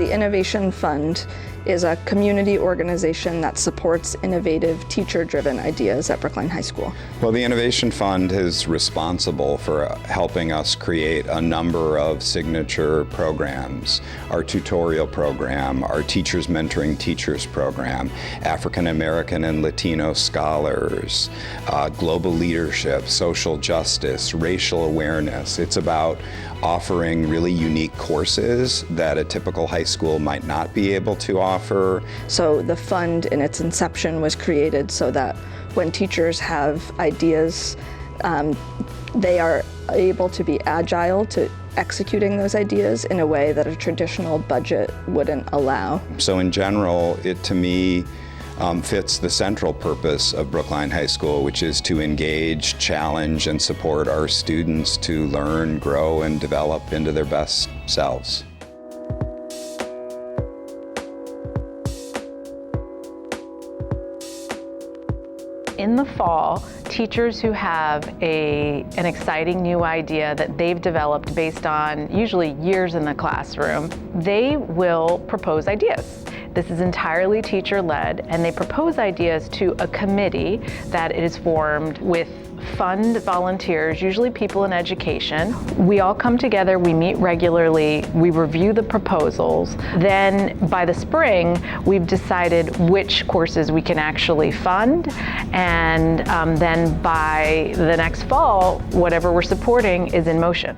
The Innovation Fund is a community organization that supports innovative, teacher-driven ideas at Brookline High School. Well, the Innovation Fund is responsible for helping us create a number of signature programs. Our tutorial program, our Teachers Mentoring Teachers program, African American and Latino scholars, global leadership, social justice, racial awareness. It's about offering really unique courses that a typical high school might not be able to offer. So the fund in its inception was created so that when teachers have ideas, they are able to be agile to executing those ideas in a way that a traditional budget wouldn't allow. So in general, it to me fits the central purpose of Brookline High School, which is to engage, challenge, and support our students to learn, grow, and develop into their best selves. In the fall, teachers who have an exciting new idea that they've developed based on usually years in the classroom, they will propose ideas. This is entirely teacher-led, and they propose ideas to a committee that is formed with fund volunteers, usually people in education. We all come together, we meet regularly, we review the proposals. Then by the spring, we've decided which courses we can actually fund, and then by the next fall, whatever we're supporting is in motion.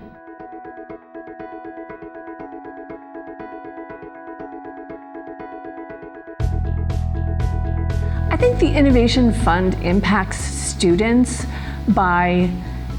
I think the Innovation Fund impacts students by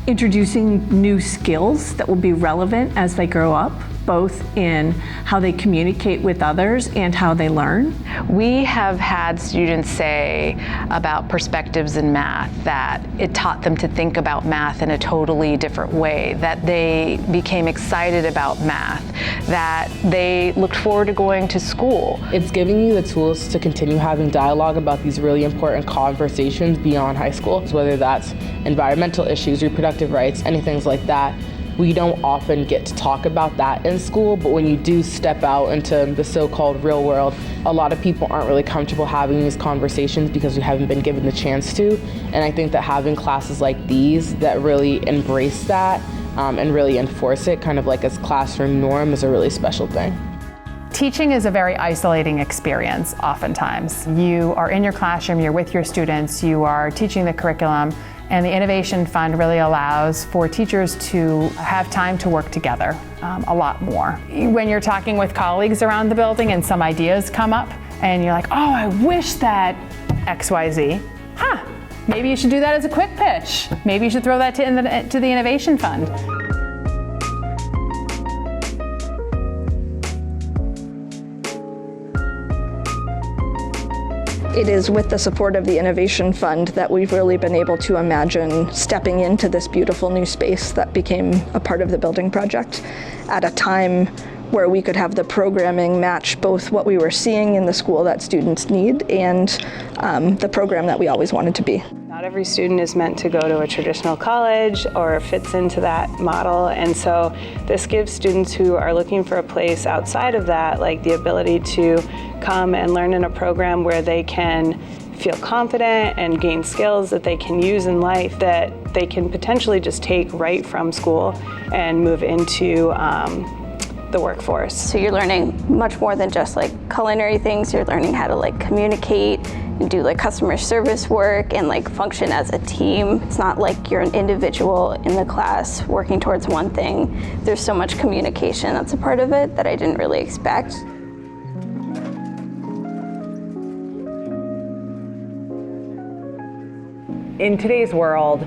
introducing new skills that will be relevant as they grow up, both in how they communicate with others and how they learn. We have had students say about perspectives in math that it taught them to think about math in a totally different way, that they became excited about math, that they looked forward to going to school. It's giving you the tools to continue having dialogue about these really important conversations beyond high school, whether that's environmental issues, reproductive rights, anything like that. We don't often get to talk about that in school, but when you do step out into the so-called real world, a lot of people aren't really comfortable having these conversations because we haven't been given the chance to. And I think that having classes like these that really embrace that and really enforce it, kind of like as classroom norm, is a really special thing. Teaching is a very isolating experience oftentimes. You are in your classroom, you're with your students, you are teaching the curriculum, and the Innovation Fund really allows for teachers to have time to work together a lot more. When you're talking with colleagues around the building and some ideas come up and you're like, oh, I wish that XYZ, maybe you should do that as a quick pitch. Maybe you should throw that to the Innovation Fund. It is with the support of the Innovation Fund that we've really been able to imagine stepping into this beautiful new space that became a part of the building project at a time where we could have the programming match both what we were seeing in the school that students need and the program that we always wanted to be. Not every student is meant to go to a traditional college or fits into that model, and so this gives students who are looking for a place outside of that, like the ability to come and learn in a program where they can feel confident and gain skills that they can use in life that they can potentially just take right from school and move into the workforce. So you're learning much more than just like culinary things. You're learning how to like communicate and do like customer service work and like function as a team. It's not like you're an individual in the class working towards one thing. There's so much communication that's a part of it that I didn't really expect. In today's world,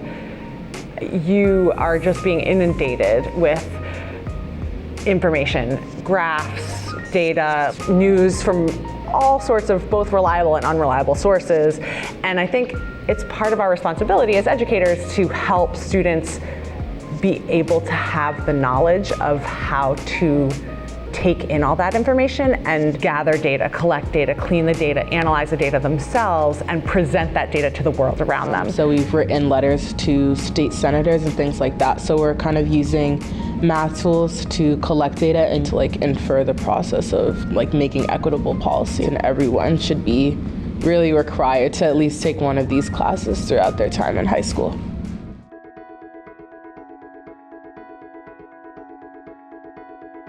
you are just being inundated with information, graphs, data, news from all sorts of both reliable and unreliable sources. And I think it's part of our responsibility as educators to help students be able to have the knowledge of how to take in all that information and gather data, collect data, clean the data, analyze the data themselves, and present that data to the world around them. So we've written letters to state senators and things like that. So we're kind of using math tools to collect data and to infer the process of making equitable policy. And everyone should be really required to at least take one of these classes throughout their time in high school.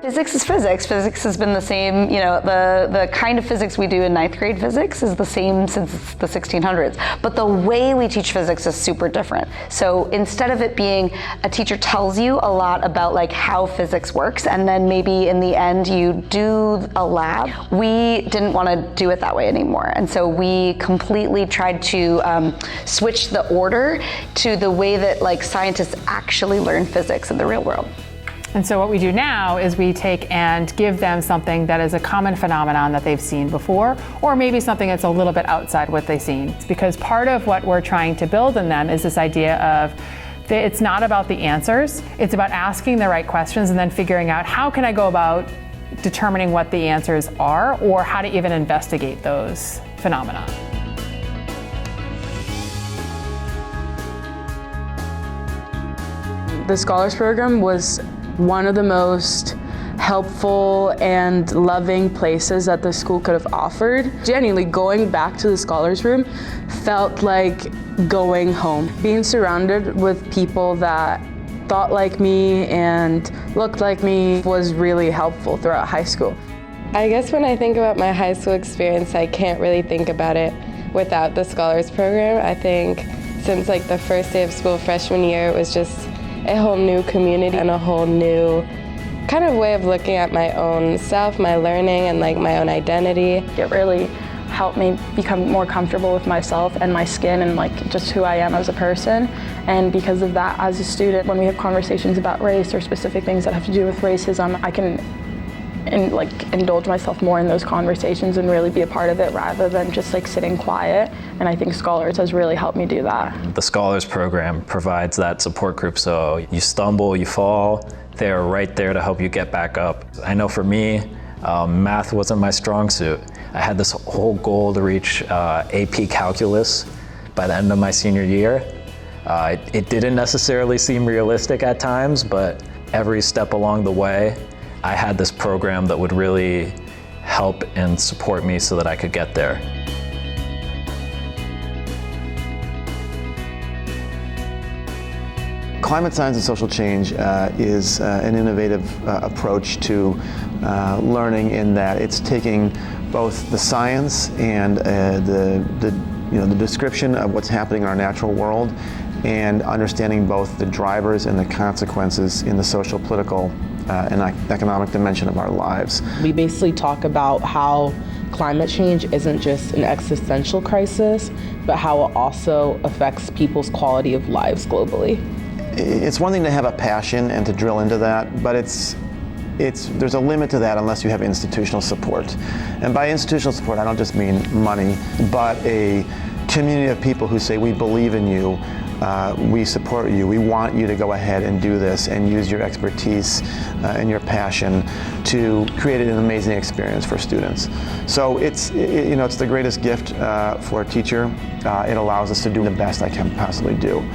Physics is physics. Physics has been the same, the kind of physics we do in 9th grade physics is the same since the 1600s. But the way we teach physics is super different. So instead of it being a teacher tells you a lot about how physics works, and then maybe in the end you do a lab, we didn't want to do it that way anymore. And so we completely tried to switch the order to the way that scientists actually learn physics in the real world. And so what we do now is we take and give them something that is a common phenomenon that they've seen before, or maybe something that's a little bit outside what they've seen. It's because part of what we're trying to build in them is this idea of it's not about the answers, it's about asking the right questions and then figuring out how can I go about determining what the answers are, or how to even investigate those phenomena. The Scholars Program was one of the most helpful and loving places that the school could have offered. Genuinely, going back to the Scholars Room felt like going home. Being surrounded with people that thought like me and looked like me was really helpful throughout high school. I guess when I think about my high school experience, I can't really think about it without the Scholars Program. I think since the first day of school freshman year, it was just a whole new community and a whole new kind of way of looking at my own self, my learning, and my own identity. It really helped me become more comfortable with myself and my skin and just who I am as a person. And because of that, as a student, when we have conversations about race or specific things that have to do with racism, I can indulge myself more in those conversations and really be a part of it rather than just sitting quiet. And I think Scholars has really helped me do that. The Scholars Program provides that support group, so you stumble, you fall, they're right there to help you get back up. I know for me, math wasn't my strong suit. I had this whole goal to reach AP Calculus by the end of my senior year. It didn't necessarily seem realistic at times, but every step along the way, I had this program that would really help and support me so that I could get there. Climate science and social change is an innovative approach to learning in that it's taking both the science and the description of what's happening in our natural world and understanding both the drivers and the consequences in the social, political, and economic dimension of our lives. We basically talk about how climate change isn't just an existential crisis, but how it also affects people's quality of lives globally. It's one thing to have a passion and to drill into that, but there's a limit to that unless you have institutional support. And by institutional support, I don't just mean money, but a community of people who say, we believe in you, we support you, we want you to go ahead and do this and use your expertise and your passion to create an amazing experience for students. So it's the greatest gift for a teacher. It allows us to do the best I can possibly do.